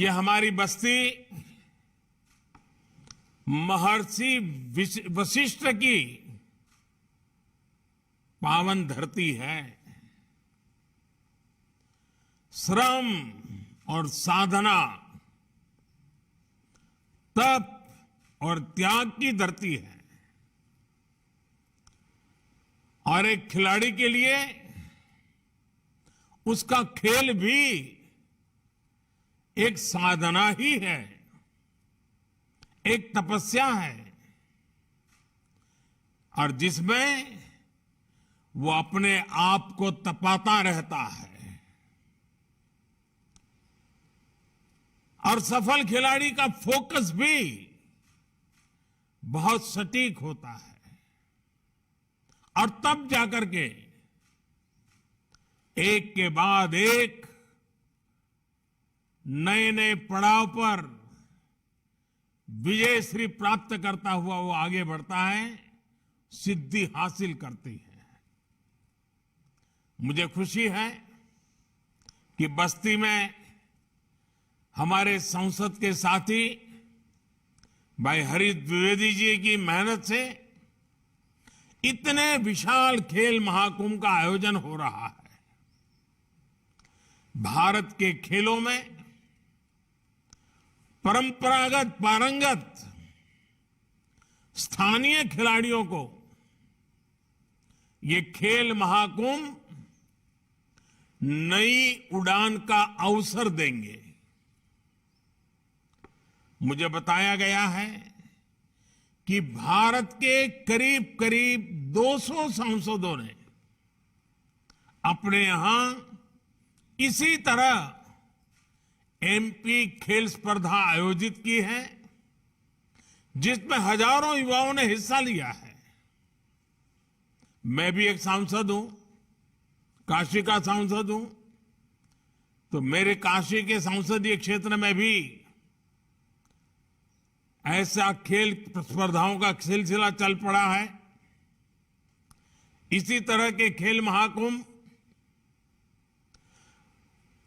ये हमारी बस्ती महर्षि वशिष्ठ की पावन धरती है। श्रम और साधना, तप और त्याग की धरती है। और एक खिलाड़ी के लिए उसका खेल भी एक साधना ही है, एक तपस्या है, और जिसमें वो अपने आप को तपाता रहता है। और सफल खिलाड़ी का फोकस भी बहुत सटीक होता है, और तब जाकर के एक के बाद एक नए नए पड़ाव पर विजयश्री प्राप्त करता हुआ वो आगे बढ़ता है, सिद्धि हासिल करती है। मुझे खुशी है कि बस्ती में हमारे संसद के साथी भाई हरीश द्विवेदी जी की मेहनत से इतने विशाल खेल महाकुंभ का आयोजन हो रहा है। भारत के खेलों में परंपरागत पारंगत स्थानीय खिलाड़ियों को ये खेल महाकुंभ नई उड़ान का अवसर देंगे। मुझे बताया गया है कि भारत के करीब करीब 200 सांसदों ने अपने यहां इसी तरह एमपी खेल स्पर्धा आयोजित की है, जिसमें हजारों युवाओं ने हिस्सा लिया है। मैं भी एक सांसद हूं, काशी का सांसद हूं, तो मेरे काशी के संसदीय क्षेत्र में भी ऐसा खेल स्पर्धाओं का सिलसिला चल पड़ा है। इसी तरह के खेल महाकुंभ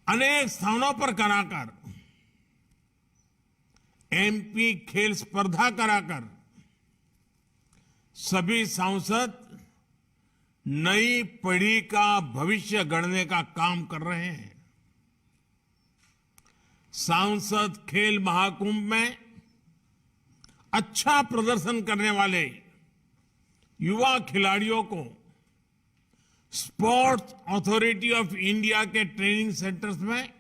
अनेक स्थानों पर कराकर, एमपी खेल स्पर्धा कराकर सभी सांसद नई पीढ़ी का भविष्य गढ़ने का काम कर रहे हैं। सांसद खेल महाकुंभ में अच्छा प्रदर्शन करने वाले युवा खिलाड़ियों को स्पोर्ट्स अथॉरिटी ऑफ इंडिया के ट्रेनिंग सेंटर्स में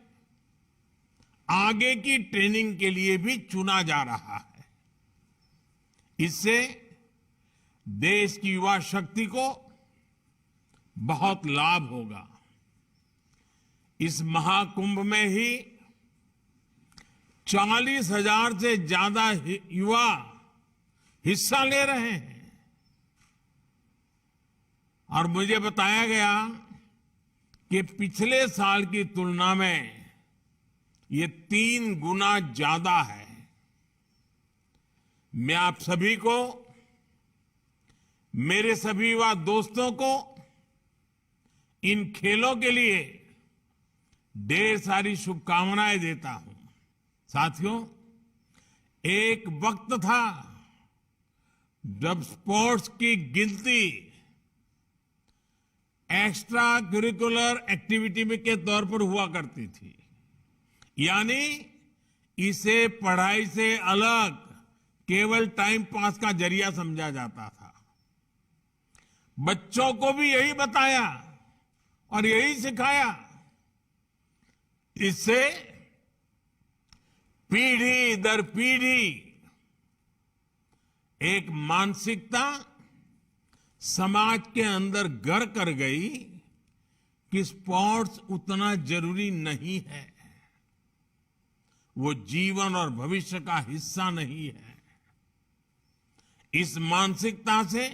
आगे की ट्रेनिंग के लिए भी चुना जा रहा है। इससे देश की युवा शक्ति को बहुत लाभ होगा। इस महाकुंभ में ही 40,000 से ज्यादा युवा हिस्सा ले रहे हैं, और मुझे बताया गया कि पिछले साल की तुलना में ये 3 गुना ज्यादा है। मैं आप सभी को, मेरे सभी युवा दोस्तों को इन खेलों के लिए ढेर सारी शुभकामनाएं देता हूं। साथियों, एक वक्त था जब स्पोर्ट्स की गिनती एक्स्ट्रा करिकुलर एक्टिविटी में के तौर पर हुआ करती थी, यानी इसे पढ़ाई से अलग केवल टाइम पास का जरिया समझा जाता था। बच्चों को भी यही बताया और यही सिखाया। इससे पीढ़ी दर पीढ़ी एक मानसिकता समाज के अंदर घर कर गई कि स्पोर्ट्स उतना जरूरी नहीं है, वो जीवन और भविष्य का हिस्सा नहीं है। इस मानसिकता से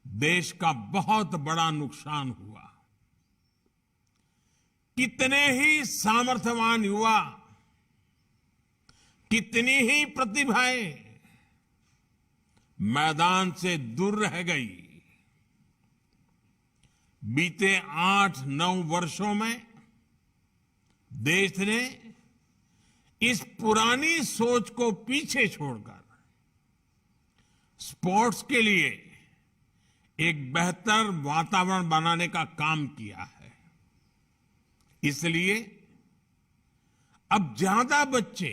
देश का बहुत बड़ा नुकसान हुआ। कितने ही सामर्थ्यवान युवा, कितनी ही प्रतिभाएं मैदान से दूर रह गई। बीते 8-9 वर्षों में देश ने इस पुरानी सोच को पीछे छोड़कर स्पोर्ट्स के लिए एक बेहतर वातावरण बनाने का काम किया है। इसलिए अब ज्यादा बच्चे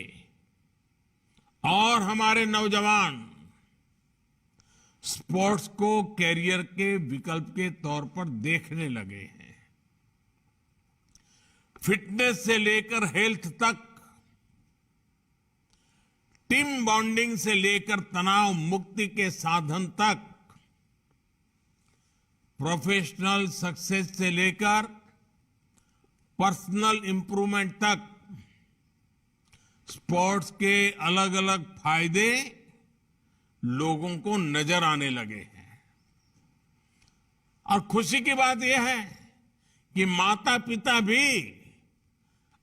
और हमारे नौजवान स्पोर्ट्स को कैरियर के विकल्प के तौर पर देखने लगे हैं। फिटनेस से लेकर हेल्थ तक, टीम बॉन्डिंग से लेकर तनाव मुक्ति के साधन तक, प्रोफेशनल सक्सेस से लेकर पर्सनल इंप्रूवमेंट तक स्पोर्ट्स के अलग अलग फायदे लोगों को नजर आने लगे हैं। और खुशी की बात यह है कि माता पिता भी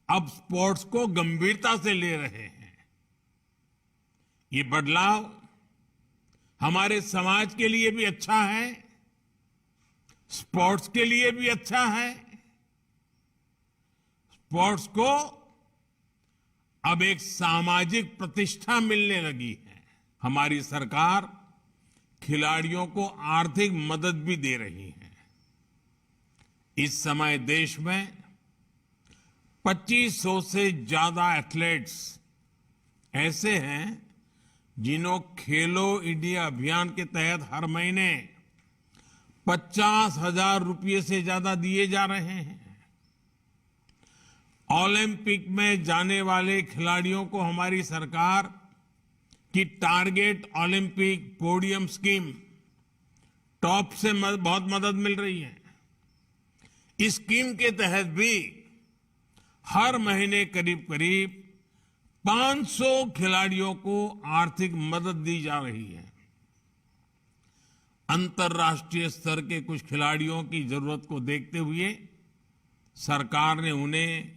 अब स्पोर्ट्स को गंभीरता से ले रहे हैं। ये बदलाव हमारे समाज के लिए भी अच्छा है, स्पोर्ट्स के लिए भी अच्छा है। स्पोर्ट्स को अब एक सामाजिक प्रतिष्ठा मिलने लगी है। हमारी सरकार खिलाड़ियों को आर्थिक मदद भी दे रही है। इस समय देश में 2500 से ज्यादा एथलीट्स ऐसे हैं जिन्हों खेलो इंडिया अभियान के तहत हर महीने 50,000 रुपये से ज्यादा दिए जा रहे हैं। ओलंपिक में जाने वाले खिलाड़ियों को हमारी सरकार की target Olympic podium scheme top से बहुत मदद मिल रही है। इस स्कीम के तहत भी हर महीने करीब करीब 500 खिलाड़ियों को आर्थिक मदद दी जा रही है। अंतर्राष्ट्रीय स्तर के कुछ खिलाड़ियों की जरूरत को देखते हुए सरकार ने उन्हें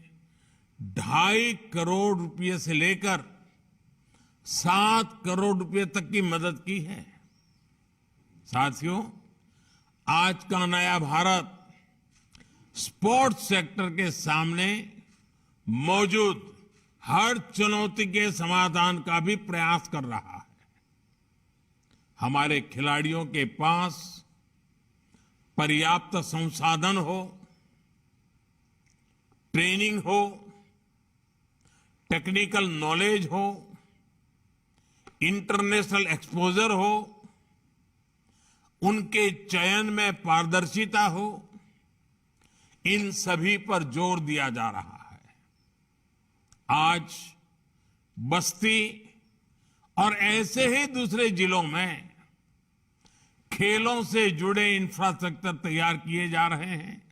2.5 करोड़ रुपए से लेकर 7 करोड़ रुपए तक की मदद की है। साथियों, आज का नया भारत स्पोर्ट्स सेक्टर के सामने मौजूद हर चुनौती के समाधान का भी प्रयास कर रहा है। हमारे खिलाड़ियों के पास पर्याप्त संसाधन हो, ट्रेनिंग हो, टेक्निकल नॉलेज हो, इंटरनेशनल एक्सपोजर हो, उनके चयन में पारदर्शिता हो, इन सभी पर जोर दिया जा रहा है। आज बस्ती और ऐसे ही दूसरे जिलों में खेलों से जुड़े इंफ्रास्ट्रक्चर तैयार किए जा रहे हैं,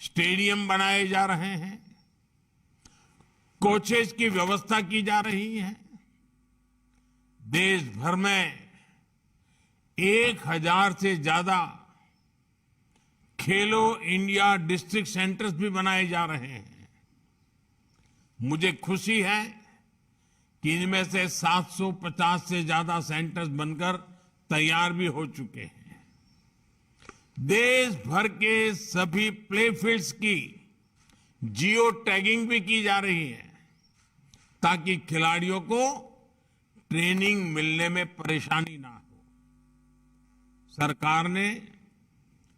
स्टेडियम बनाए जा रहे हैं, कोचेज की व्यवस्था की जा रही है। देश भर में 1000 से ज्यादा खेलो इंडिया डिस्ट्रिक्ट सेंटर्स भी बनाए जा रहे हैं। मुझे खुशी है कि इनमें से 750 से ज्यादा सेंटर्स बनकर तैयार भी हो चुके हैं। देश भर के सभी प्ले फील्ड्स की जियो टैगिंग भी की जा रही है ताकि खिलाड़ियों को ट्रेनिंग मिलने में परेशानी ना हो। सरकार ने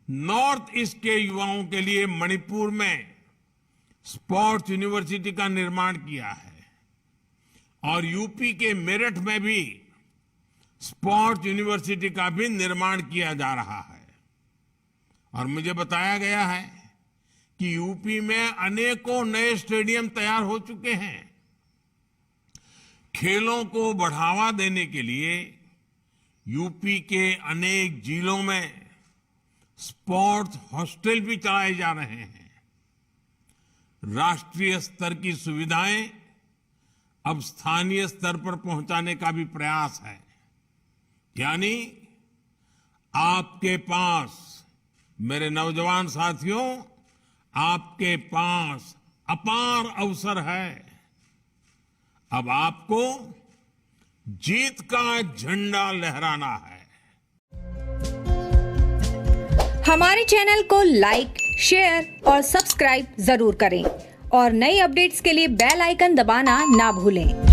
नॉर्थ ईस्ट के युवाओं के लिए मणिपुर में स्पोर्ट्स यूनिवर्सिटी का निर्माण किया है और यूपी के मेरठ में भी स्पोर्ट्स यूनिवर्सिटी का भी निर्माण किया जा रहा है। और मुझे बताया गया है कि यूपी में अनेकों नए स्टेडियम तैयार हो चुके हैं। खेलों को बढ़ावा देने के लिए यूपी के अनेक जिलों में स्पोर्ट्स हॉस्टल भी चलाए जा रहे हैं। राष्ट्रीय स्तर की सुविधाएं अब स्थानीय स्तर पर पहुंचाने का भी प्रयास है। यानी आपके पास, मेरे नौजवान साथियों, आपके पास अपार अवसर है। अब आपको जीत का झंडा लहराना है। हमारे चैनल को लाइक, शेयर और सब्सक्राइब जरूर करें और नई अपडेट्स के लिए बेल आइकन दबाना ना भूलें।